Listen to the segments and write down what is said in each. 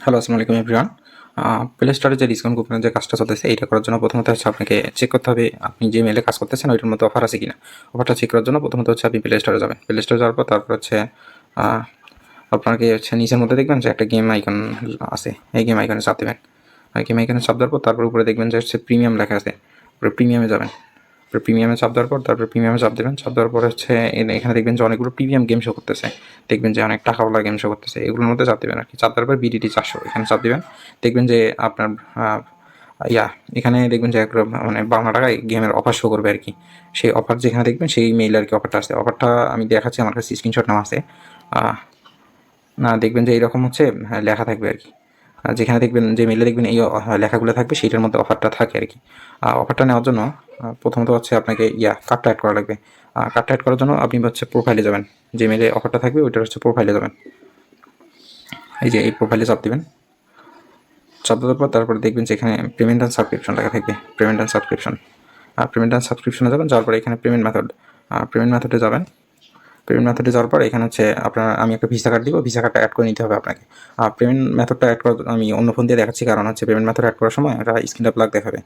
Hello, আসসালামু আলাইকুম everyone. Play স্টোরে যে ডিসকাউন্ট কুপনের যে কাজটা চলতেছে, এটা করার জন্য প্রথমত হচ্ছে আপনাকে চেক করতে হবে আপনি যে মেইলে কাজ করতেছেন ওইটার মধ্যে অফার আছে কিনা। অফারটা চেক করার জন্য প্রথমত হচ্ছে আপনি প্লে স্টোরে যাবেন। প্লে স্টোরে যাওয়ার পর তারপর হচ্ছে আপনাকে হচ্ছে নিচের মধ্যে দেখবেন যে একটা গেম আইকন আছে। এই গেম আইকনে চাপ দেবেন। গেম আইকনে চাপ দেওয়ার পর তারপর উপরে দেখবেন যে হচ্ছে প্রিমিয়াম লেখা আছে। উপরে প্রিমিয়ামে যাবেন। প্রিমিয়ামে চাপ দেওয়ার পর তারপর প্রিমিয়ামে চাপ দেবেন। চাপ দেওয়ার পর হচ্ছে এখানে দেখবেন যে অনেকগুলো প্রিমিয়াম গেম শো করতেছে। দেখবেন যে অনেক টাকাওয়ালা গেম শো করতেছে। এগুলোর মধ্যে চাপ দেবেন আরকি। চাপ দেওয়ার পর বিডিটি 400 এখানে চাপ দিবেন। দেখবেন যে আপনার আ ইয়া এখানে দেখবেন যে একটা মানে ৳৫২ গেমের অফার শো করবে আরকি। সেই অফার যেখানে দেখবেন সেই মেইলে আরকি অফারটা আছে। অফারটা আমি দেখাচ্ছি, আমার কাছে স্ক্রিনশট নেওয়া আছে। আ না দেখবেন যে এইরকম হচ্ছে লেখা থাকবে আরকি। যেখানে দেখবেন যে মেইলে দেখবেন এই লেখাগুলো থাকবে সেইটার মধ্যে অফারটা থাকে আরকি। অফারটা নেওয়ার জন্য প্রথমত হচ্ছে আপনাকে কার্ডটা এড করা লাগবে। কার্ডটা এড করার জন্য আপনি হচ্ছে প্রোফাইলে যাবেন। যে মেইলে অফারটা থাকবে ওইটার হচ্ছে প্রোফাইলে যাবেন। এই যে এই প্রোফাইলে চাপ দিবেন। চাপ দেওয়ার পর তারপরে দেখবেন যে এখানে পেমেন্ট অ্যান্ড সাবস্ক্রিপশন লেখা থাকবে। Payment and subscription. Payment and সাবস্ক্রিপশনে যাবেন, যাওয়ার পরে এখানে পেমেন্ট মেথড। পেমেন্ট মেথডে যাবেন। পেমেন্ট মেথডে যাওয়ার পর এখানে হচ্ছে আমি একটা ভিসা কার্ড দিব, ভিসা কার্ডটা অ্যাড করে নিতে হবে আপনাকে। পেমেন্ট মেথডটা অ্যাড করা আমি অন্য ফোন দিয়ে দেখাচ্ছি, কারণ হচ্ছে পেমেন্ট মেথড অ্যাড করার সময় একটা স্ক্রিনটা ব্ল্যাক দেখাবে।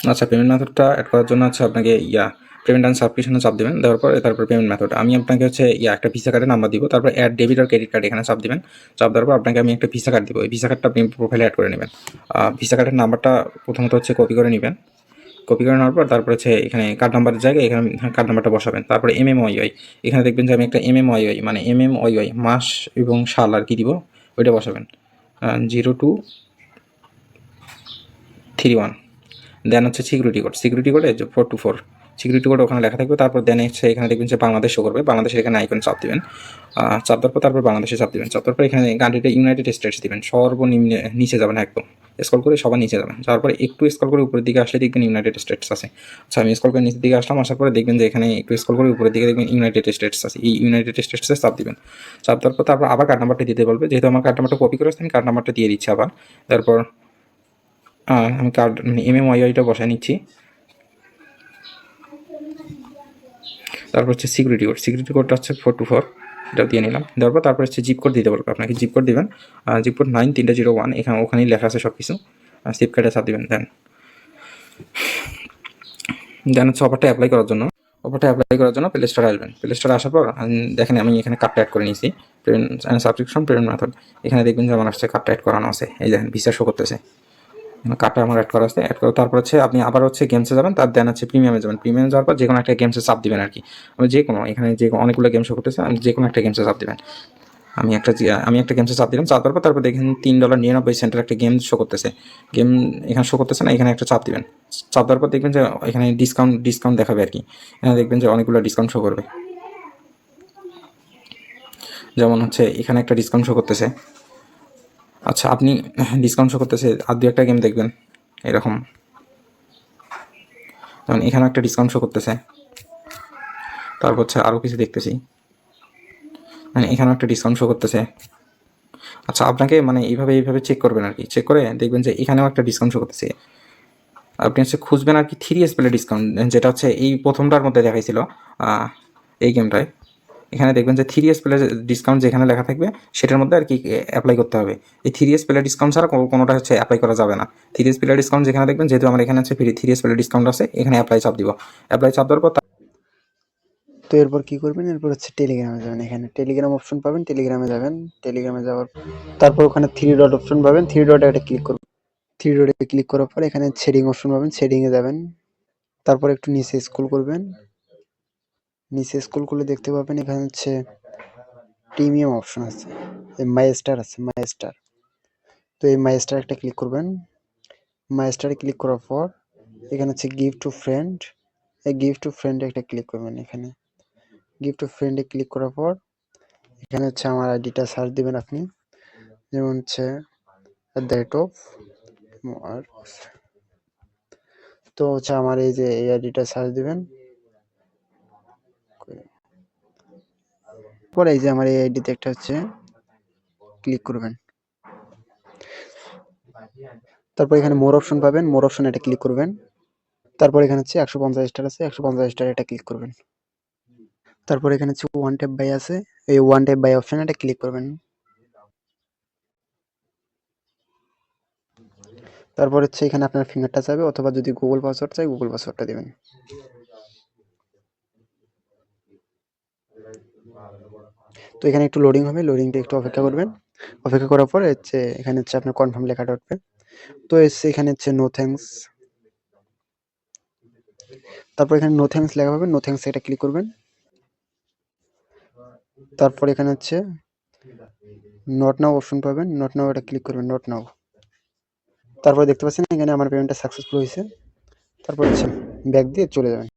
আচ্ছা, পেমেন্ট মেথডটা অ্যাড করার জন্য হচ্ছে আপনাকে পেমেন্ট অ্যান্ড সাবস্ক্রিপশনে চাপ দেবেন। দেওয়ার পরে তারপর পেমেন্ট মেথড আমি আপনাকে হচ্ছে একটা ভিসা কার্ডের নাম্বার দিব, তারপর অ্যাড ডেবিট আর ক্রেডিট কার্ড এখানে চাপ দিবেন। চাপ দেওয়ার পর আপনাকে আমি একটা ভিসা কার্ড দিব, এই ভিসা কার্ডটা আপনি প্রোফাইলে অ্যাড করে নেবেন। ভিসা কার্ডের নাম্বারটা প্রথমত হচ্ছে কপি করে নেবেন। কপি করে নেওয়ার পর তারপর হচ্ছে এখানে কার্ড নাম্বারের জায়গায় এখানে কার্ড নাম্বারটা বসাবেন। তারপরে MMYY এখানে দেখবেন যে আমি একটা MMYY মানে MMYY মাস এবং সাল আর কি দিব, ওইটা বসাবেন। 0231। দেন হচ্ছে সিকিউরিটি কোড, সিকিউরিটি কোডে 424 সিকিউরিটি কোড ওখানে লেখা থাকবে। তারপর দেন হচ্ছে এখানে দেখবেন যে বাংলাদেশ শো করবে, বাংলাদেশের এখানে আইকন চাপ দিবেন। চাপ দেওয়ার পর তারপর বাংলাদেশে চাপ দিবেন। চাপ দেওয়ার পর এখানে কান্ট্রিটা ইউনাইটেড স্টেটস দিবেন, সর্বনিম্নে নিচে যাবেন, একদম স্ক্রল করে সবার নিচে যাবেন। যাওয়ার পরে একটু স্ক্রল করে উপরের দিকে আসলে দেখবেন ইউনাইটেড স্টেটস আছে। আচ্ছা, আমি স্ক্রল করে নিচের দিকে আসলাম, আসার পরে দেখবেন যে এখানে একটু স্ক্রল করে উপরের দিকে দেখবেন ইউনাইটেড স্টেটস আছে। এই ইউনাইটেড স্টেটসে চাপ দিবেন। চাপ দেওয়ার পর তারপর আবার কার্ড নাম্বারটা দিতে বলবে, যেহেতু আমার কার্ড নাম্বারটা কপি করে আসছে আমি কার্ড নাম্বারটা দিয়ে দিচ্ছি আবার। তারপর আমি কার্ড মানে MMYYটা বসায় নিচ্ছি। তারপর হচ্ছে সিকিউরিটি কোড, সিকিউরিটি কোডটা হচ্ছে 424, এটাও দিয়ে নিলাম। দেওয়ার পর তারপর হচ্ছে জিপ কোড দিতে বলবে আপনাকে, জিপ কোড দিবেন। জিপ কোড 9301 এখানে ওখানেই লেখা আছে সব কিছু। সিপ কার্ডে চাপ দিবেন। দেন হচ্ছে অফারটা অ্যাপ্লাই করার জন্য প্লে স্টোরে আসবেন। প্লে স্টোরে আসার পর দেখেন আমি এখানে কার্ডটা অ্যাড করে নিয়েছি। পেমেন্ট সাবস্ক্রিপশন পেমেন্ট মেথড এখানে দেখবেন যে আমার আসছে কার্ডটা অ্যাড করানো আছে। এই দেখেন ভিসা শো করতেছে, কার্ডটা আমার অ্যাড করা আছে। অ্যাড করে তারপর হচ্ছে আপনি আবার হচ্ছে গেমসে যাবেন, তার দেন হচ্ছে প্রিমিয়ামে যাবেন। প্রিমিয়ামে যাওয়ার পর যে কোনো একটা গেমসে চাপ দিবেন আর কি। আমি যে কোনো এখানে যে অনেকগুলো গেম শো করতেছে, আমি যে কোনো একটা গেমসে চাপ দিবেন। আমি একটা গেমসে চাপ দিলাম। চাপ দেওয়ার পর তারপর দেখেন $3.99 একটা গেম শো করতেছে। গেম এখানে শো করতেছে না, এখানে একটা চাপ দিবেন। চাপ দেওয়ার পর দেখবেন যে এখানে ডিসকাউন্ট দেখাবে আর কি। এখানে দেখবেন যে অনেকগুলো ডিসকাউন্ট শো করবে। যেমন হচ্ছে এখানে একটা ডিসকাউন্ট শো করতেছে। আচ্ছা, আপনি ডিসকাউন্ট শো করতেছে আর দু একটা গেম দেখবেন এরকম। যেমন এখানে একটা ডিসকাউন্ট শো করতেছে। তারপর হচ্ছে আরও কিছু দেখতেছি, মানে এখানেও একটা ডিসকাউন্ট শো করতেছে। আচ্ছা, আপনাকে মানে এইভাবে চেক করবেন আর কি। চেক করে দেখবেন যে এখানেও একটা ডিসকাউন্ট শো করতেছে। আপনি হচ্ছে খুঁজবেন আর কি 3S প্লে ডিসকাউন্ট, যেটা হচ্ছে এই প্রথমটার মধ্যে দেখাইছিল এই গেমটায়। এখানে দেখবেন যে 3S প্লে ডিসকাউন্ট যেখানে লেখা থাকবে সেটার মধ্যে আর কি অ্যাপ্লাই করতে হবে। এই 3S প্লে ডিসকাউন্ট ছাড়া কোনোটা হচ্ছে অ্যাপ্লাই করা যাবে না। 3S প্লে ডিসকাউন্ট যেখানে দেখবেন, যেহেতু আমার এখানে হচ্ছে 3S প্লে ডিসকাউন্ট আছে, এখানে অ্যাপ্লাই চাপ দিব। অ্যাপ্লাই চাপ দেওয়ার পর তো এরপর কি করবেন, এরপর হচ্ছে টেলিগ্রামে যাবেন। এখানে টেলিগ্রাম অপশন পাবেন, টেলিগ্রামে যাবেন। টেলিগ্রামে যাওয়ার তারপর ওখানে থ্রি ডট অপশন পাবেন, থ্রি ডটে একটা ক্লিক করবেন। থ্রি ডটে ক্লিক করার পর এখানে শেডিং অপশন পাবেন, শেডিংয়ে যাবেন। তারপর একটু নিচে স্ক্রল করবেন। নিচে স্ক্রল করলে দেখতে পাবেন এখানে হচ্ছে প্রিমিয়াম অপশন আছে, মাই স্টার আছে, মাই স্টার। তো এই মাই স্টার একটা ক্লিক করবেন। মাই স্টারে ক্লিক করার পর এখানে হচ্ছে গিফট টু ফ্রেন্ড, এই গিফট টু ফ্রেন্ডে একটা ক্লিক করবেন। এখানে গিফট টু ফ্রেন্ডে ক্লিক করার পর এখানে হচ্ছে আমার আইডিটা সার্চ দিবেন আপনি, যেমন হচ্ছে @, আর তো হচ্ছে আমার এই যে এই আইডিটা সার্চ দিবেন। পরে এই যে আমার এই আইডিতে একটা হচ্ছে ক্লিক করবেন। তারপর এখানে মোর অপশন পাবেন, মোর অপশন এটা ক্লিক করবেন। তারপর এখানে হচ্ছে 150 স্টার আছে, 150 স্টার এটা ক্লিক করবেন। তারপর এখানে হচ্ছে ওয়ান ট্যাপ বাই আছে, এই ওয়ান ট্যাপ বাই অপশন এটা ক্লিক করবেন। তারপর হচ্ছে এখানে আপনার ফিঙ্গারটা চাইবে, অথবা যদি গুগল পাসওয়ার্ড চাই গুগল পাসওয়ার্ডটা দেবেন। তো এখানে একটু লোডিং হবে, লোডিংটা একটু অপেক্ষা করবেন। অপেক্ষা করার পর হচ্ছে এখানে হচ্ছে আপনার কনফার্ম লেখাটা উঠবে। তো এসছে এখানে হচ্ছে নো থ্যাঙ্কস। তারপর এখানে নো থ্যাঙ্কস লেখা পাবেন, নো থ্যাঙ্কস এটা ক্লিক করবেন। তারপর এখানে হচ্ছে নট নাও অপশন পাবেন, নট নাও এটা ক্লিক করবেন, নট নাও। তারপর দেখতে পাচ্ছেন এখানে আমার পেমেন্টটা সাকসেসফুল হয়েছে। তারপর হচ্ছে ব্যাক দিয়ে চলে যাবেন।